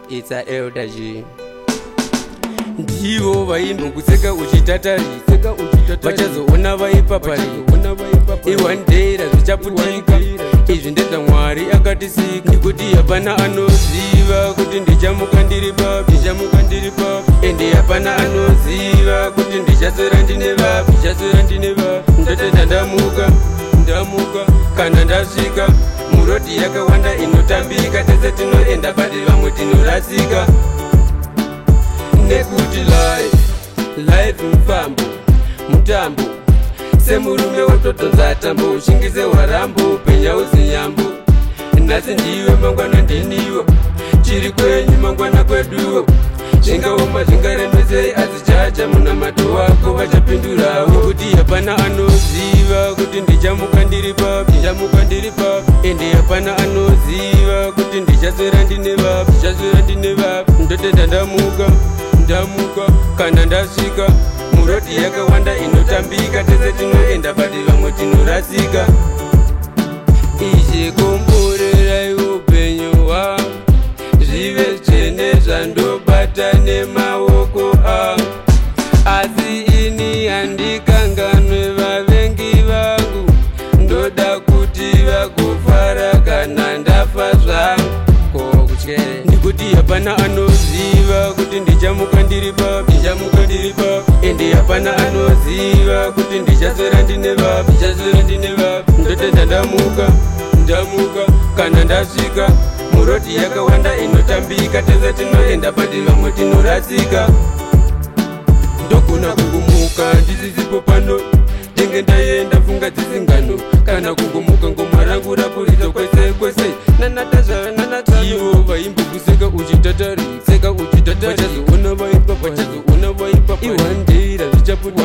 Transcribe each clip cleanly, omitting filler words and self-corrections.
It's a elder G. Ndivo vaimbo kuseka uchitatari vachazoona vaipapari one day razvichaputika. Izvi ndezva Mwari akatisika, nekuti hapana anoziva kuti ndichamuka ndiri papi, ende hapana anoziva kuti ndichaswera ndine vapi. Ndotenda ndamuka kana ndasvika murodi yakawanda inotambika, tese tinoenda bati vamwe tinorasika. Nekuti life mufambo mutambo, semurume wototonza tambo, ushingize warambo penya uzinyambo. Nhasi ndiwe mangwana ndiniwo, chiri kwenyu mangwana kweduwo. Zvingaoma zvingaremesei asi chacha munamato wako vachapindurawo. Nekuti hapana anoziva kuti ndichamuka ndiri papi, ende hapana anoziva kuti ndichaswera ndine vapi. Ndotenda ndamuka kana ndasvika murodi yakawanda inotambika, tese tinoenda bati vamwe tinorasika. Ichikomborera upenyu hwangu zvive zvene zvandobata nemaoko angu, asi ini handikanganwe vavengi vangu. Ndoda kuti vagofara kana ndafa zvangu. Nekuti hapana anoziva kuti ndichamuka ndiri papi, ende hapana anoziva kuti ndichaswera ndine vapi. Ndotenda ndamuka kana ndasvika murodi yakawanda inotambika, tese tinoenda bati vamwe tinorasika. Ndogona kungumuka ndisizipo pano, ndenge ndaenda funga dzisingano, kana kungomuka ngoma rangu rapuridzo kwese ivo vaimbo kuseka uchitatari vachazoona vaipapa one day razvichaputika.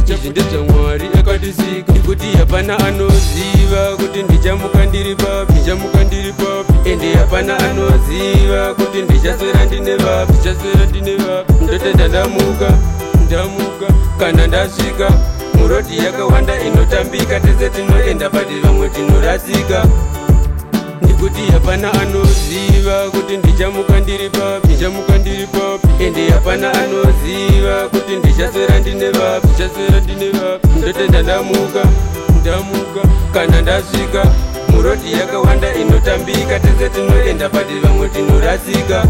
Izvi ndezva Mwari akatisika, nekuti hapana anoziva kuti ndichamuka ndiri papi, ende hapana anoziva kuti ndichaswera ndine vapi. Ndotenda ndamuka kana ndasvika murodi yakawanda inotambika, tese tinoenda bati vamwe tinorasika. Nekuti hapana anoziva kuti ndichamuka ndiri papi, ende hapana anoziva kuti ndichaswera ndine vapi. Ndotenda ndamuka kana ndasvika murodi yakawanda inotambika, tese tinoenda bati vamwe tinorasika.